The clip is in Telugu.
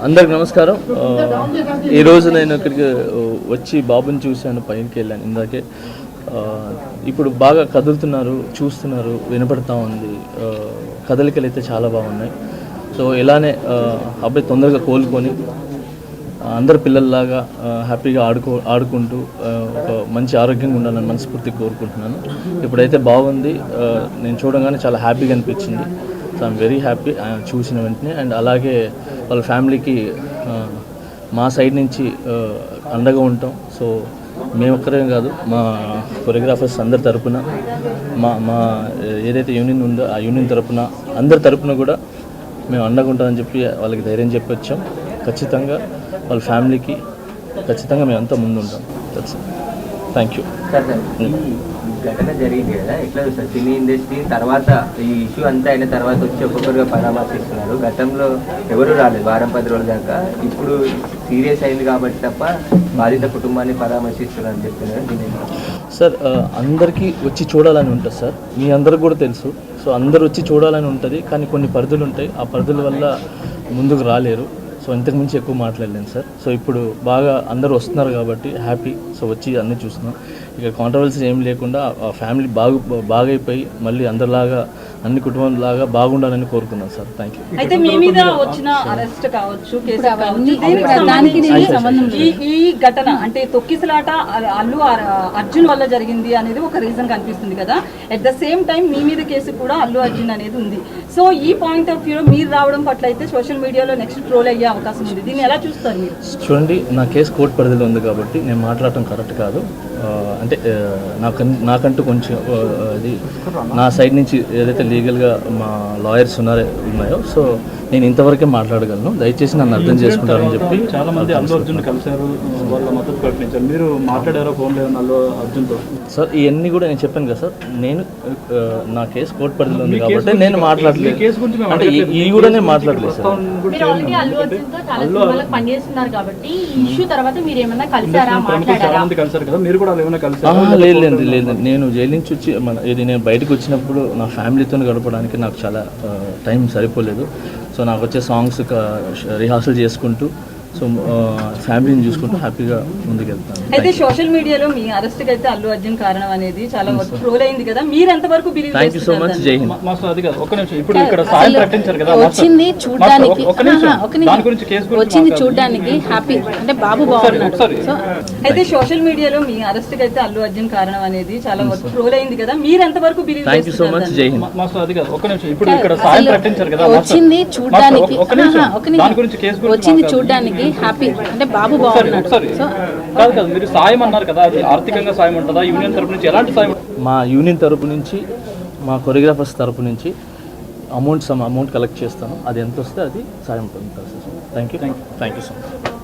అందరికి నమస్కారం. ఈరోజు నేను ఇక్కడికి వచ్చి బాబుని చూశాను, పైకి వెళ్ళాను ఇందాకే. ఇప్పుడు బాగా కదులుతున్నారు, చూస్తున్నారు, వినపడతా ఉంది. కదలికలు అయితే చాలా బాగున్నాయి. సో ఇలానే అబ్బాయి తొందరగా కోలుకొని అందరు పిల్లల్లాగా హ్యాపీగా ఆడుకుంటూ ఒక మంచి ఆరోగ్యంగా ఉండాలని మనస్ఫూర్తిగా కోరుకుంటున్నాను. ఇప్పుడైతే బాగుంది. నేను చూడగానే చాలా హ్యాపీగా అనిపించింది. సో ఐఎమ్ వెరీ హ్యాపీ చూసిన వెంటనే. అండ్ అలాగే వాళ్ళ ఫ్యామిలీకి మా సైడ్ నుంచి అండగా ఉంటాం. సో మేము ఒక్కరే కాదు, మా కొరియోగ్రాఫర్స్ అందరి తరపున, మా ఏదైతే యూనియన్ ఉందో ఆ యూనియన్ తరపున, అందరి తరపున కూడా మేము అండగా ఉంటామని చెప్పి వాళ్ళకి ధైర్యం చెప్పి వచ్చాం. ఖచ్చితంగా వాళ్ళ ఫ్యామిలీకి ఖచ్చితంగా మేము అంతా ముందు ఉంటాం. Thank you. ఘటన జరిగింది కదా, ఎట్లా చూస్తారు సినీ ఇండస్ట్రీ తర్వాత ఈ ఇష్యూ అంతా అయిన తర్వాత వచ్చి ఒక్కొక్కరుగా పరామర్శిస్తున్నారు. గతంలో ఎవరు రాలేదు వారం 10 రోజుల దాకా. ఇప్పుడు సీరియస్ అయింది కాబట్టి తప్ప బాధిత కుటుంబాన్ని పరామర్శిస్తున్నారని చెప్తున్నారు. సార్ అందరికీ వచ్చి చూడాలని ఉంటుంది సార్, మీ అందరికి కూడా తెలుసు. సో అందరు వచ్చి చూడాలని ఉంటుంది, కానీ కొన్ని పరిధులు ఉంటాయి. ఆ పరిధుల వల్ల ముందుకు రాలేరు. సో ఇంతకుమించి ఎక్కువ మాట్లాడలేను సార్. సో ఇప్పుడు బాగా అందరూ వస్తున్నారు కాబట్టి హ్యాపీ. సో వచ్చి అన్నీ చూస్తున్నాం. ఇక కాంట్రవర్సీ ఏం లేకుండా ఆ ఫ్యామిలీ బాగైపోయి మళ్ళీ అందరిలాగా అన్ని కుటుంబంలాగా బాగుండాలని కోరుకున్నాం సార్. Thank you. అయితే మీ మీద వచ్చిన అరెస్ట్ కావచ్చు, కేసు కావచ్చు, ఈ ఘటన అంటే తొక్కిసలాట అల్లు అర్జున్ వల్ల జరిగింది అనేది ఒక రీజన్ కనిపిస్తుంది కదా. అట్ ద సేమ్ టైం మీ మీద కేసు కూడా అల్లు అర్జున్ అనేది ఉంది. సో ఈ పాయింట్ ఆఫ్ వ్యూలో మీరు రావడం పట్ల అయితే సోషల్ మీడియాలో నెక్స్ట్ ట్రోల్ అయ్యే అవకాశం ఉంది. దీన్ని ఎలా చూస్తారు మీరు? చూడండి, నా కేసు కోర్టు పరిధిలో ఉంది కాబట్టి నేను మాట్లాడటం కరెక్ట్ కాదు. అంటే నాకంటూ కొంచెం అది నా సైడ్ నుంచి ఏదైతే లీగల్గా మా లాయర్స్ ఉన్నాయో సో నేను ఇంతవరకే మాట్లాడగలను. దయచేసి నన్ను అర్థం చేసుకుంటారని చెప్పి. చాలా మంది అల్లు అర్జున్ కలిశారు, వాళ్ళ మద్దతు ప్రకటించారు. మీరు మాట్లాడారో ఫోన్ లేదు అల్లు అర్జున్తో? సార్ ఇవన్నీ కూడా నేను చెప్పాను కదా సార్, నేను నా కేసు కోర్టు పరిధిలో ఉంది కాబట్టి నేను మాట్లాడలేదు. అంటే ఇవి కూడా నేను మాట్లాడలేదు సార్. లేదు, నేను జైలు నుంచి వచ్చి నేను బయటకు వచ్చినప్పుడు నా ఫ్యామిలీతో గడపడానికి నాకు చాలా టైం సరిపోలేదు. సో నాకు వచ్చే సాంగ్స్ రిహార్సల్ చేసుకుంటూ సో ఫ్యామిలీని చూసుకుంటూ హ్యాపీగా ముందుకెళ్తాను. అయితే సోషల్ మీడియాలో మీ అరెస్ట్కి అయితే అల్లు అర్జున్ కారణం అనేది చాలా ట్రోల్ అయింది కదా, మీరు ఎంతవరకు బిలీవ్ చేస్తున్నారు? Thank you so much. జై హింద్. ఇప్పుడు ఇక్కడ సాయం ప్రకటించారు కదా, వచ్చింది చూడడానికి హ్యాపీ అంటే బాబు బాగున్నాడు. అయితే సోషల్ మీడియాలో మీ అరెస్ట్కి అయితే అల్లు అర్జున్ కారణం అనేది చాలా ట్రోల్ అయింది కదా, మీరు ఎంతవరకు బిలీవ్ చేస్తున్నారు? Thank you so much. జై హింద్. ఇప్పుడు ఇక్కడ సాయం ప్రకటించారు కదా, వచ్చింది చూడడానికి హ్యాపీ అంటే బాబు బాగున్నాడు. కాదు మీరు సాయం అన్నారు కదా, అది ఆర్థికంగా సాయం ఉంటుందా? యూనియన్ తరపు నుంచి ఎలాంటి సాయం? మా యూనియన్ తరపు నుంచి, మా కొరియోగ్రాఫర్స్ తరపు నుంచి అమౌంట్ కలెక్ట్ చేస్తాను. అది ఎంత వస్తే అది సాయం పొందుతాను sir. Thank you so much.